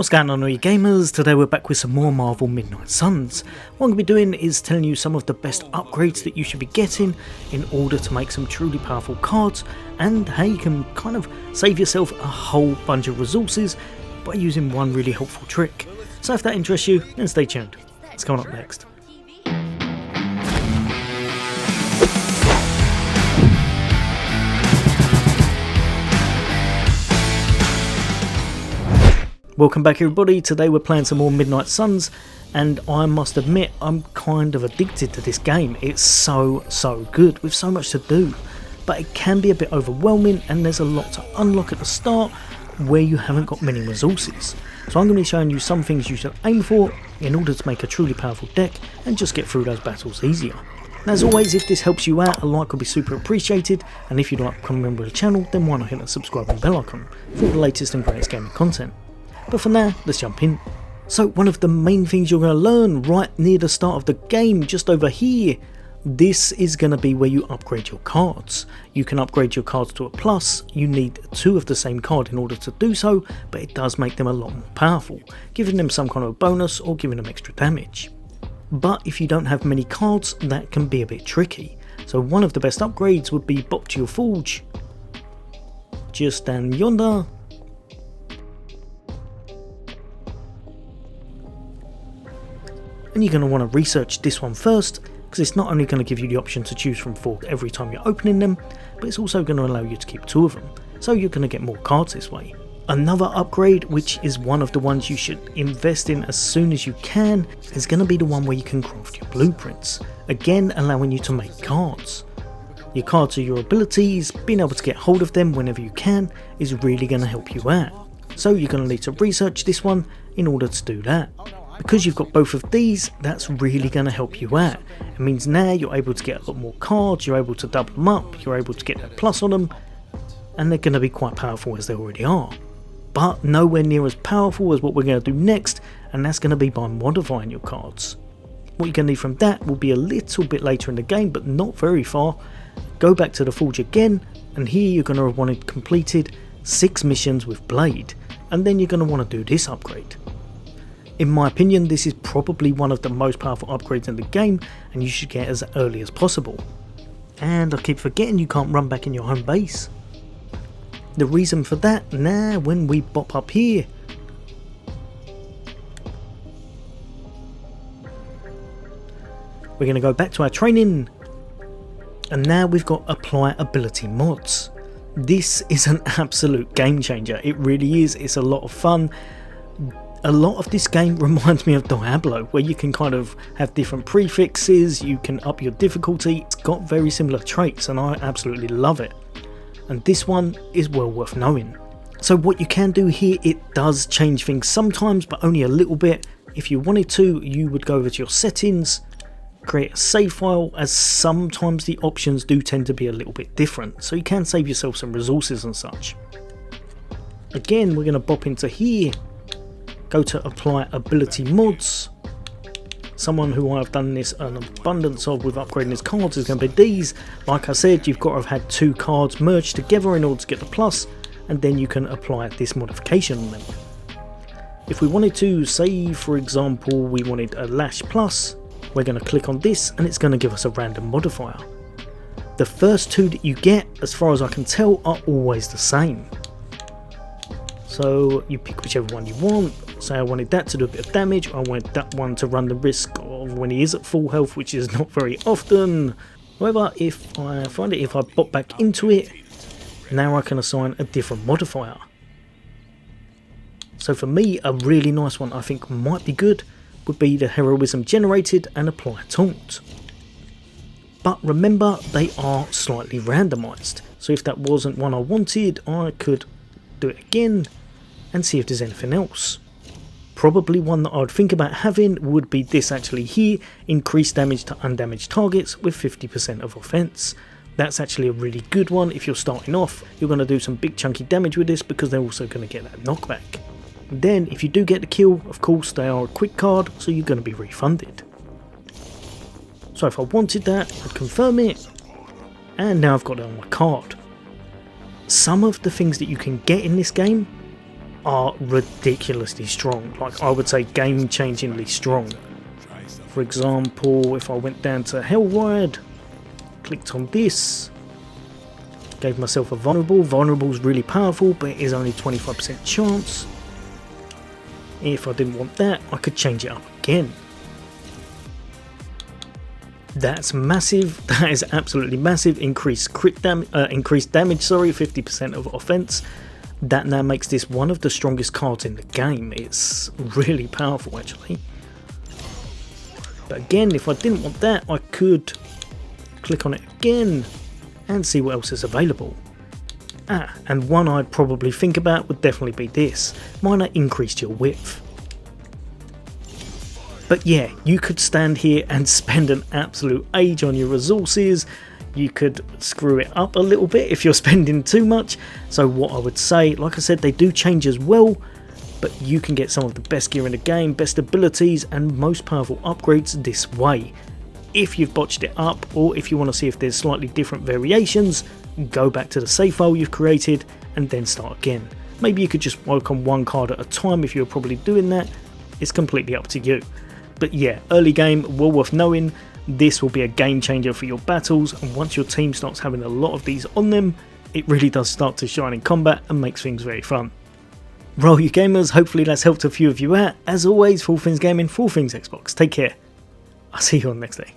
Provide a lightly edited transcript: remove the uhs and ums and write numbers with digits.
What's going on all you gamers? Today we're back with some more Marvel Midnight Suns. What I'm going to be doing is telling you some of the best upgrades that you should be getting in order to make some truly powerful cards, and how you can kind of save yourself a whole bunch of resources by using one really helpful trick. So if that interests you, then stay tuned. It's coming up next. Welcome back everybody. Today we're playing some more Midnight Suns, and I must admit I'm kind of addicted to this game. It's so good with so much to do, but it can be a bit overwhelming and there's a lot to unlock at the start where you haven't got many resources. So I'm going to be showing you some things you should aim for in order to make a truly powerful deck and just get through those battles easier. And as always, if this helps you out, a like would be super appreciated, and if you'd like to become a member of the channel, then why not hit that subscribe and bell icon for all the latest and greatest gaming content. But for now, let's jump in. So one of the main things you're going to learn right near the start of the game, just over here, this is going to be where you upgrade your cards. You can upgrade your cards to a plus. You need two of the same card in order to do so, but it does make them a lot more powerful, giving them some kind of bonus or giving them extra damage. But if you don't have many cards, that can be a bit tricky. So one of the best upgrades would be Bop to your Forge, just down yonder. And you're going to want to research this one first, because it's not only going to give you the option to choose from 4 every time you're opening them, but it's also going to allow you to keep 2 of them, so you're going to get more cards this way. Another upgrade, which is one of the ones you should invest in as soon as you can, is going to be the one where you can craft your blueprints, again allowing you to make cards. Your cards are your abilities. Being able to get hold of them whenever you can is really going to help you out, so you're going to need to research this one in order to do that. Because you've got both of these, that's really going to help you out. It means now you're able to get a lot more cards, you're able to double them up, you're able to get that plus on them, and they're going to be quite powerful as they already are. But nowhere near as powerful as what we're going to do next, and that's going to be by modifying your cards. What you're going to need from that will be a little bit later in the game, but not very far. Go back to the Forge again, and here you're going to have wanted completed 6 missions with Blade, and then you're going to want to do this upgrade. In my opinion, this is probably one of the most powerful upgrades in the game, and you should get as early as possible. And I keep forgetting you can't run back in your home base. The reason for that, now when we bop up here, we're going to go back to our training, and now we've got apply ability mods. This is an absolute game changer, it really is. It's a lot of fun. A lot of this game reminds me of Diablo, where you can kind of have different prefixes, you can up your difficulty. It's got very similar traits and I absolutely love it. And this one is well worth knowing. So what you can do here, it does change things sometimes, but only a little bit. If you wanted to, you would go over to your settings, create a save file, as sometimes the options do tend to be a little bit different. So you can save yourself some resources and such. Again, we're going to bop into here. Go to apply ability mods. Someone who I've done this an abundance of with upgrading his cards is going to be these. Like I said, you've got to have had 2 cards merged together in order to get the plus, and then you can apply this modification on them. If we wanted to, say for example we wanted a lash plus, we're going to click on this and it's going to give us a random modifier. The first 2 that you get, as far as I can tell, are always the same. So you pick whichever one you want. Say I wanted that to do a bit of damage, or I wanted that one to run the risk of when he is at full health, which is not very often. However, if I find it, if I pop back into it, now I can assign a different modifier. So for me, a really nice one I think might be good would be the heroism generated and apply taunt. But remember, they are slightly randomized. So if that wasn't one I wanted, I could do it again and see if there's anything else. Probably one that I would think about having would be this actually here, increased damage to undamaged targets with 50% of offense. That's actually a really good one. If you're starting off, you're going to do some big chunky damage with this because they're also going to get that knockback. Then if you do get the kill, of course they are a quick card, so you're going to be refunded. So if I wanted that, I'd confirm it, and now I've got it on my card. Some of the things that you can get in this game are ridiculously strong. Like, I would say game-changingly strong. For example, if I went down to Hellwired, clicked on this, gave myself a vulnerable. Vulnerable is really powerful, but it is only 25% chance. If I didn't want that, I could change it up again. That's massive. That is absolutely massive. Increased damage, 50% of offense. That now makes this one of the strongest cards in the game. It's really powerful, actually. But again, if I didn't want that, I could click on it again and see what else is available. And one I'd probably think about would definitely be this. Minor increased your width. But yeah, you could stand here and spend an absolute age on your resources. You could screw it up a little bit if you're spending too much. So what I would say, like I said, they do change as well, but you can get some of the best gear in the game, best abilities and most powerful upgrades this way. If you've botched it up, or if you want to see if there's slightly different variations, go back to the save file you've created and then start again. Maybe you could just work on one card at a time if you're probably doing that. It's completely up to you. But yeah, early game, well worth knowing. This will be a game changer for your battles, and once your team starts having a lot of these on them, it really does start to shine in combat and makes things very fun. Roll you gamers, hopefully that's helped a few of you out. As always, for all things gaming, for all things Xbox, take care. I'll see you on next day.